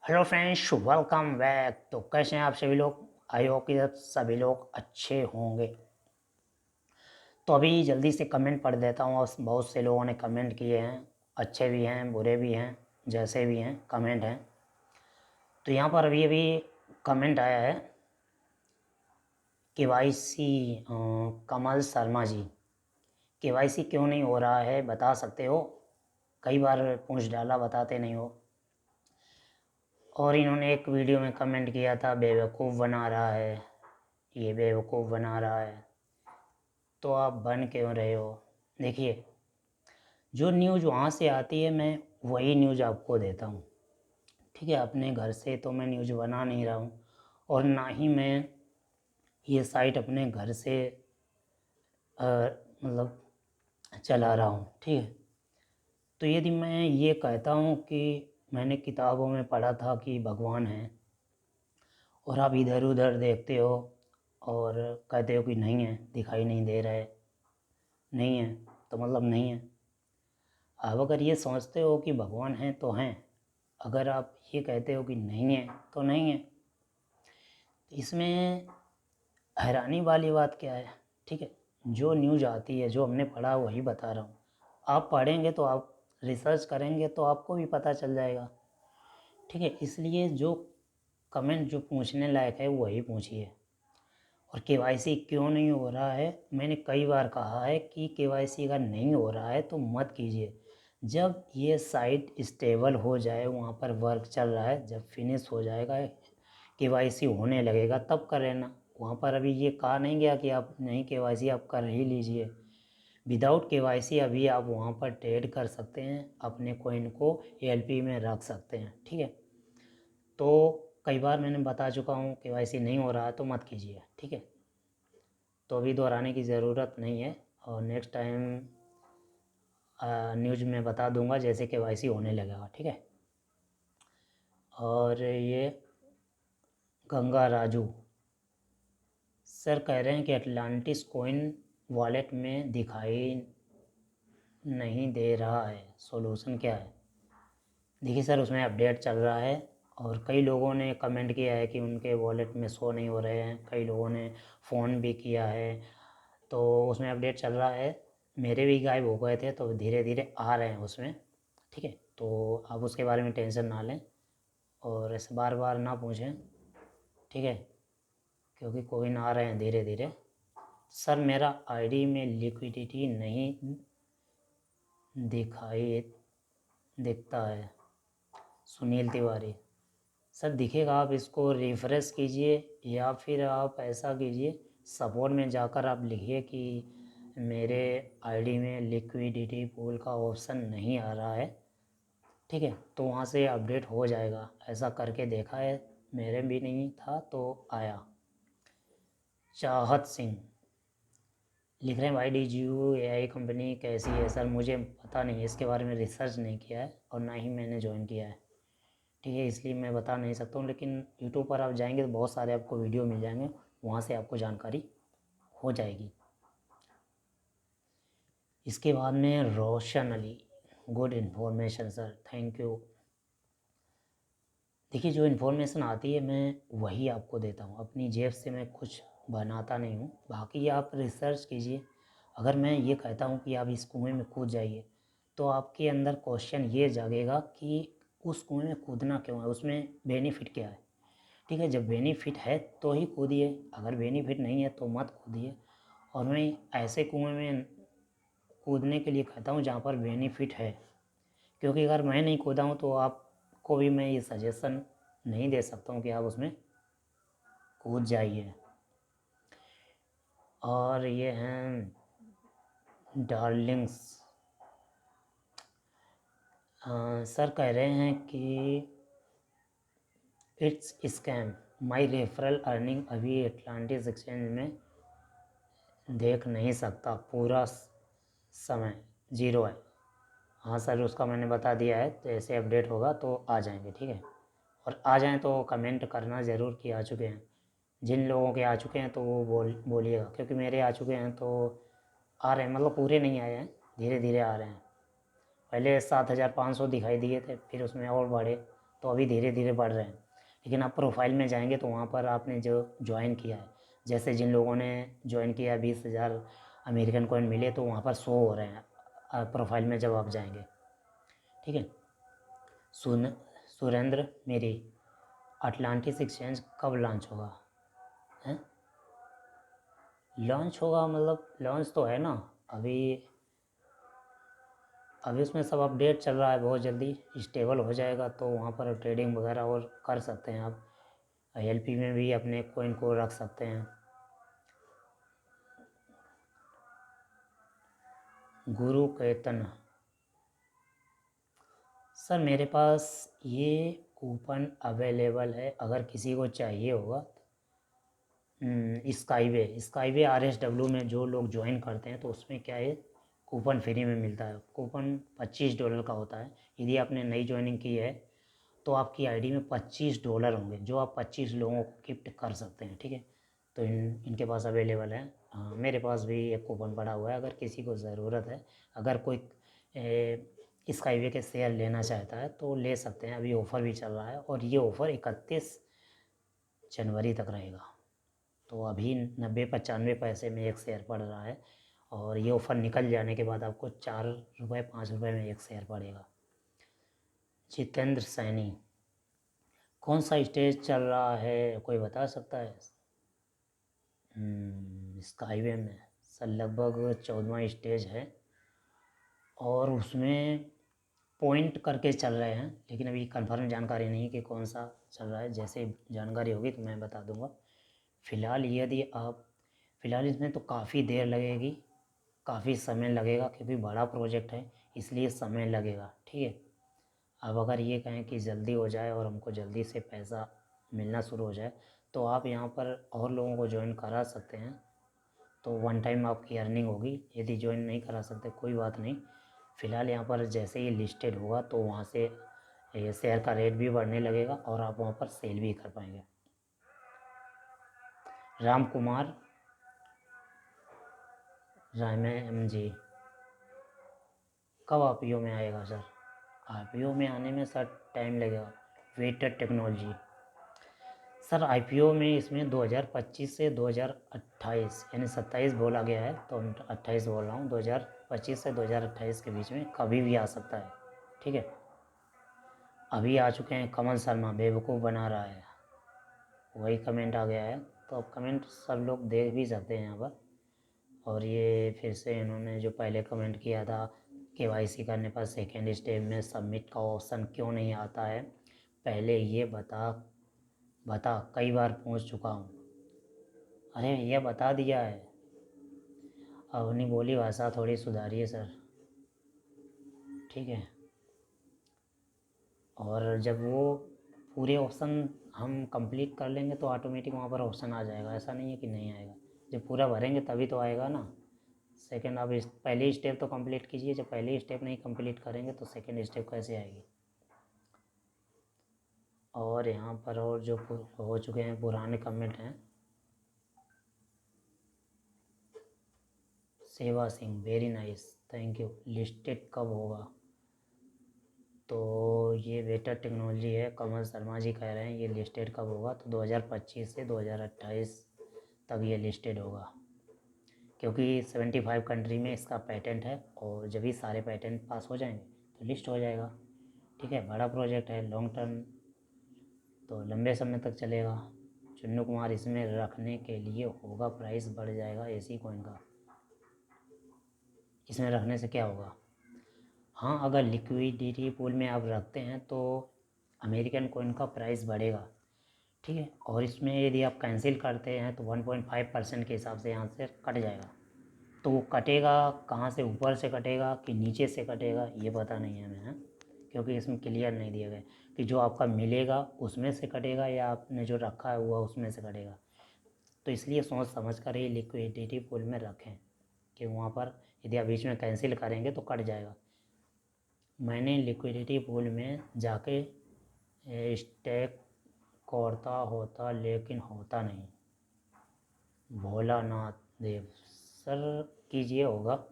Hello friends, welcome back. तो कैसे हैं आप सभी लोग? आई होप कि सभी लोग अच्छे होंगे। तो अभी जल्दी से कमेंट पढ़ देता हूँ। और बहुत से लोगों ने कमेंट किए हैं, अच्छे भी हैं बुरे भी हैं, जैसे भी हैं कमेंट हैं। तो यहाँ पर अभी अभी कमेंट आया है केवाईसी कमल शर्मा जी। केवाईसी क्यों नहीं हो रहा है बता सकते हो? कई बार पूछ डाला, बताते नहीं हो। और इन्होंने एक वीडियो में कमेंट किया था बेवकूफ़ बना रहा है, ये बेवकूफ़ बना रहा है। तो आप बन क्यों रहे हो? देखिए, जो न्यूज़ वहाँ से आती है मैं वही न्यूज़ आपको देता हूँ। ठीक है, अपने घर से तो मैं न्यूज़ बना नहीं रहा हूँ, और ना ही मैं ये साइट अपने घर से मतलब चला रहा हूँ। ठीक है, तो यदि मैं ये कहता हूँ कि मैंने किताबों में पढ़ा था कि भगवान है, और आप इधर उधर देखते हो और कहते हो कि नहीं है, दिखाई नहीं दे रहा है, नहीं है, तो मतलब नहीं है। आप अगर ये सोचते हो कि भगवान हैं तो हैं, अगर आप ये कहते हो कि नहीं है तो नहीं है। इसमें हैरानी वाली बात क्या है? ठीक है, जो न्यूज़ आती है, जो हमने पढ़ा वही बता रहा हूँ। आप पढ़ेंगे तो आप रिसर्च करेंगे तो आपको भी पता चल जाएगा। ठीक है, इसलिए जो कमेंट जो पूछने लायक है वही पूछिए। और केवाईसी क्यों नहीं हो रहा है, मैंने कई बार कहा है कि केवाईसी अगर नहीं हो रहा है तो मत कीजिए। जब ये साइट स्टेबल हो जाए, वहाँ पर वर्क चल रहा है, जब फिनिश हो जाएगा, केवाईसी होने लगेगा, तब कर लेना। वहाँ पर अभी ये कहा नहीं गया कि आप नहीं केवाईसी आप कर ही लीजिए। विदाउट केवाईसी अभी आप वहाँ पर ट्रेड कर सकते हैं, अपने कॉइन को एलपी में रख सकते हैं। ठीक है, तो कई बार मैंने बता चुका हूँ केवाईसी नहीं हो रहा है तो मत कीजिए। ठीक है, तो अभी दोहराने की ज़रूरत नहीं है, और नेक्स्ट टाइम न्यूज़ में बता दूंगा जैसे केवाईसी होने लगेगा। ठीक है, और ये गंगा राजू सर कह रहे हैं कि अटलांटिस कॉइन वॉलेट में दिखाई नहीं दे रहा है, सॉल्यूशन क्या है? देखिए सर, उसमें अपडेट चल रहा है, और कई लोगों ने कमेंट किया है कि उनके वॉलेट में शो नहीं हो रहे हैं, कई लोगों ने फ़ोन भी किया है। तो उसमें अपडेट चल रहा है। मेरे भी गायब हो गए थे, तो धीरे धीरे आ रहे हैं उसमें। ठीक है, तो आप उसके बारे में टेंशन ना लें, और ऐसे बार बार ना पूछें। ठीक है, क्योंकि कोई ना आ रहे हैं धीरे धीरे। सर मेरा आईडी में लिक्विडिटी नहीं दिखाई दिखता है, सुनील तिवारी। सर दिखेगा, आप इसको रिफ़्रेश कीजिए, या फिर आप ऐसा कीजिए, सपोर्ट में जाकर आप लिखिए कि मेरे आईडी में लिक्विडिटी पूल का ऑप्शन नहीं आ रहा है। ठीक है, तो वहाँ से अपडेट हो जाएगा। ऐसा करके देखा है, मेरे भी नहीं था तो आया। चाहत सिंह लिख रहे हैं भाई D G you AI company कैसी है? सर मुझे पता नहीं है, इसके बारे में रिसर्च नहीं किया है, और ना ही मैंने ज्वाइन किया है। ठीक है, इसलिए मैं बता नहीं सकता हूँ, लेकिन यूट्यूब पर आप जाएंगे तो बहुत सारे आपको वीडियो मिल जाएंगे, वहाँ से आपको जानकारी हो जाएगी। इसके बाद में Roshan Ali, good information sir, thank you. देखिए, जो इन्फॉर्मेशन आती है मैं वही आपको देता हूँ, अपनी जेब से मैं कुछ बनाता नहीं हूँ। बाकी आप रिसर्च कीजिए। अगर मैं ये कहता हूँ कि आप इस कुएँ में कूद जाइए, तो आपके अंदर क्वेश्चन ये जागेगा कि उस कुएँ में कूदना क्यों है, उसमें बेनिफिट क्या है। ठीक है, जब बेनिफिट है तो ही कूदिए, अगर बेनिफिट नहीं है तो मत कूदिए। और मैं ऐसे कुएं में कूदने के लिए कहता हूँ जहाँ पर बेनिफिट है, क्योंकि अगर मैं नहीं कूदा हूँ तो आपको भी मैं ये सजेशन नहीं दे सकता हूँ कि आप उसमें कूद जाइए। और ये हैं डार्लिंग्स, सर कह रहे हैं कि it's scam, my referral earning अभी एटलांटिस एक्सचेंज में देख नहीं सकता, पूरा समय ज़ीरो है। हाँ सर, उसका मैंने बता दिया है, तो ऐसे अपडेट होगा तो आ जाएंगे। ठीक है, और आ जाएं तो कमेंट करना ज़रूर कि आ चुके हैं। जिन लोगों के आ चुके हैं तो वो बोलिएगा, क्योंकि मेरे आ चुके हैं तो आ रहे हैं, मतलब पूरे नहीं आए हैं, धीरे धीरे आ रहे हैं। पहले 7,500 दिखाई दिए थे, फिर उसमें और बढ़े तो अभी धीरे धीरे बढ़ रहे हैं। लेकिन आप प्रोफाइल में जाएंगे तो वहाँ पर आपने जो ज्वाइन किया है, जैसे जिन लोगों ने ज्वाइन किया 20,000 अमेरिकन कॉइन मिले तो वहाँ पर शो हो रहे हैं प्रोफाइल में जब आप जाएंगे। ठीक है। सुरेंद्र मेरी, अटलांटिस एक्सचेंज कब लॉन्च होगा? हैं? लॉन्च होगा मतलब लॉन्च तो है ना, अभी अभी उसमें सब अपडेट चल रहा है, बहुत जल्दी स्टेबल हो जाएगा तो वहाँ पर ट्रेडिंग वगैरह और कर सकते हैं आप। ILP में भी अपने कॉइन को रख सकते हैं। गुरु केतन, सर मेरे पास ये कूपन अवेलेबल है, अगर किसी को चाहिए होगा। स्काईवे RSW में जो लोग ज्वाइन करते हैं तो उसमें क्या है, कूपन फ्री में मिलता है। कूपन $25 का होता है। यदि आपने नई ज्वाइनिंग की है तो आपकी आईडी में $25 होंगे जो आप 25 लोगों को गिफ्ट कर सकते हैं। ठीक है। तो इनके पास अवेलेबल है। हाँ, मेरे पास भी एक कूपन पड़ा हुआ है, अगर किसी को ज़रूरत है, अगर कोई स्काईवे के शेयर लेना चाहता है तो ले सकते हैं। अभी ऑफ़र भी चल रहा है और ये ऑफ़र 31 जनवरी तक रहेगा। तो अभी 90-95 पैसे में एक शेयर पड़ रहा है और ये ऑफ़र निकल जाने के बाद आपको 4 रुपये 5 रुपये में एक शेयर पड़ेगा। जितेंद्र सैनी, कौन सा स्टेज चल रहा है, कोई बता सकता है? स्काईवे में सर लगभग 14वां स्टेज है और उसमें पॉइंट करके चल रहे हैं, लेकिन अभी कंफर्म जानकारी नहीं कि कौन सा चल रहा है। जैसे जानकारी होगी तो मैं बता दूंगा। फ़िलहाल इसमें तो काफ़ी देर लगेगी, काफ़ी समय लगेगा क्योंकि बड़ा प्रोजेक्ट है, इसलिए समय लगेगा। ठीक है। अब अगर ये कहें कि जल्दी हो जाए और हमको जल्दी से पैसा मिलना शुरू हो जाए तो आप यहाँ पर और लोगों को ज्वाइन करा सकते हैं, तो वन टाइम आपकी अर्निंग होगी। यदि ज्वाइन नहीं करा सकते कोई बात नहीं, फ़िलहाल यहाँ पर जैसे ही लिस्टेड होगा तो वहाँ से शेयर का रेट भी बढ़ने लगेगा और आप वहाँ पर सेल भी कर पाएंगे। राम कुमार जी, कब IPO में आएगा सर? IPO में आने में सर टाइम लगेगा। वेटर टेक्नोलॉजी, सर IPO में इसमें 2025 से 2028 यानी 27 बोला गया है तो 28 बोल रहा हूँ, 2025 से 2028 के बीच में कभी भी आ सकता है। ठीक है। अभी आ चुके हैं कमल शर्मा, बेवकूफ़ बना रहा है, वही कमेंट आ गया है। तो अब कमेंट सब लोग देख भी सकते हैं यहाँ पर। और ये फिर से इन्होंने जो पहले कमेंट किया था KYC करने पर सेकेंड स्टेप में सबमिट का ऑप्शन क्यों नहीं आता है, पहले ये बता कई बार पूछ चुका हूँ। अरे भैया बता दिया है, अपनी बोली भाषा थोड़ी सुधारिए सर। ठीक है। और जब वो पूरे ऑप्शन हम कंप्लीट कर लेंगे तो ऑटोमेटिक वहाँ पर ऑप्शन आ जाएगा, ऐसा नहीं है कि नहीं आएगा। जब पूरा भरेंगे तभी तो आएगा ना। सेकंड आप पहले स्टेप तो कंप्लीट कीजिए, जब पहले स्टेप नहीं कंप्लीट करेंगे तो सेकंड स्टेप कैसे आएगी। और यहाँ पर और जो हो चुके हैं पुराने कमेंट हैं, सेवा Singh very nice thank you, listed कब होगा? तो ये वेटर टेक्नोलॉजी है, कमल शर्मा जी कह रहे हैं ये लिस्टेड कब होगा, तो 2025 से 2028 तक ये लिस्टेड होगा, क्योंकि 75 कंट्री में इसका पेटेंट है और जब भी सारे पेटेंट पास हो जाएंगे तो लिस्ट हो जाएगा। ठीक है। बड़ा प्रोजेक्ट है, लॉन्ग टर्म, तो लंबे समय तक चलेगा। चुन्नू कुमार, इसमें रखने के लिए होगा प्राइस बढ़ जाएगा एसी कॉइन का, इसमें रखने से क्या होगा? हाँ, अगर लिक्विडिटी पूल में आप रखते हैं तो अमेरिकन कॉइन का प्राइस बढ़ेगा। ठीक है। और इसमें यदि आप कैंसिल करते हैं तो 1.5% के हिसाब से यहाँ से कट जाएगा। तो वो कटेगा कहाँ से, ऊपर से कटेगा कि नीचे से कटेगा ये पता नहीं है हमें, क्योंकि इसमें क्लियर नहीं दिया गया कि जो आपका मिलेगा उसमें से कटेगा या आपने जो रखा हुआ उसमें से कटेगा। तो इसलिए सोच समझ कर ही लिक्विडिटी पूल में रखें कि वहाँ पर यदि आप बीच में कैंसिल करेंगे तो कट जाएगा। मैंने लिक्विडिटी पूल में जाके स्टेक करता होता लेकिन होता नहीं। भोलानाथ देव, सर कीजिए, होगा,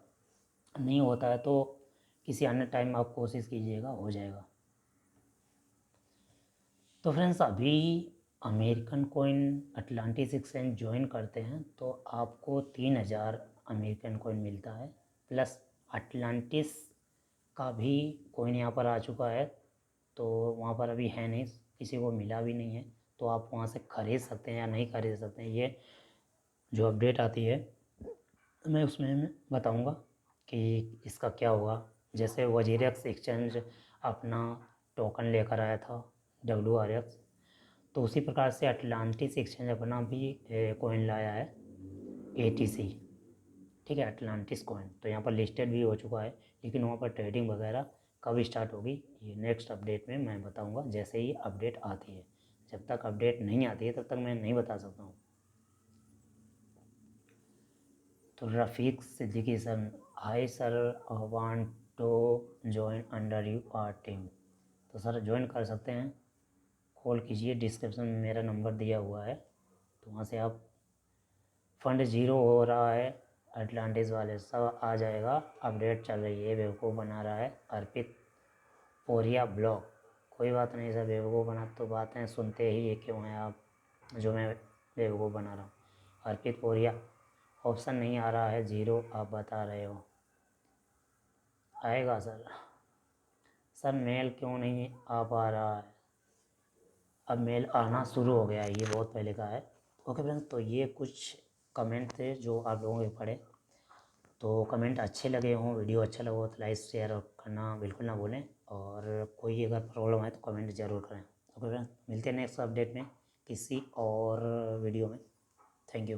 नहीं होता है तो किसी अन्य टाइम आप कोशिश कीजिएगा, हो जाएगा। तो फ्रेंड्स अभी American coin Atlantis exchange join करते हैं तो आपको 3,000 अमेरिकन कॉइन मिलता है, प्लस अटलांटिस का भी कॉइन यहाँ पर आ चुका है। तो वहाँ पर अभी है नहीं, किसी को मिला भी नहीं है, तो आप वहाँ से ख़रीद सकते हैं या नहीं ख़रीद सकते हैं, ये जो अपडेट आती है मैं उसमें बताऊंगा कि इसका क्या होगा। जैसे वजीरेक्स एक्सचेंज अपना टोकन लेकर आया था WRX, तो उसी प्रकार से अटलांटिस एक्सचेंज अपना भी कॉइन लाया है ATC, ठीक है, अटलांटिस कॉइन। तो यहाँ पर लिस्टेड भी हो चुका है, लेकिन वहाँ पर ट्रेडिंग वगैरह कब स्टार्ट होगी ये नेक्स्ट अपडेट में मैं बताऊँगा, जैसे ही अपडेट आती है। जब तक अपडेट नहीं आती है तब तक मैं नहीं बता सकता हूँ। तो Rafiq Siddiqui sir, hi sir, want to join under you are team. तो सर ज्वाइन कर सकते हैं, कॉल कीजिए, डिस्क्रिप्शन में मेरा नंबर दिया हुआ है, तो वहाँ से आप, फंड ज़ीरो हो रहा है अटलांटिस वाले, सब आ जाएगा, अपडेट चल रही है, बेवकूफ़ बना रहा है अर्पित पोरिया ब्लॉग। कोई बात नहीं सर, बेवकूफ़ बना तो बातें सुनते ही ये क्यों हैं आप, जो मैं बेवकूफ़ बना रहा हूँ। अर्पित पोरिया, ऑप्शन नहीं आ रहा है, ज़ीरो आप बता रहे हो, आएगा सर। सर मेल क्यों नहीं आ पा रहा है, अब मेल आना शुरू हो गया है, ये बहुत पहले का है। ओके फ्रेंड्स, तो ये कुछ कमेंट थे जो आप लोगों के पढ़े। तो कमेंट अच्छे लगे हों, वीडियो अच्छा लगा हो तो लाइक शेयर करना बिल्कुल ना भूलें, और कोई अगर प्रॉब्लम है तो कमेंट ज़रूर करें। ओके फ्रेंड्स, मिलते हैं नेक्स्ट अपडेट में किसी और वीडियो में। Thank you.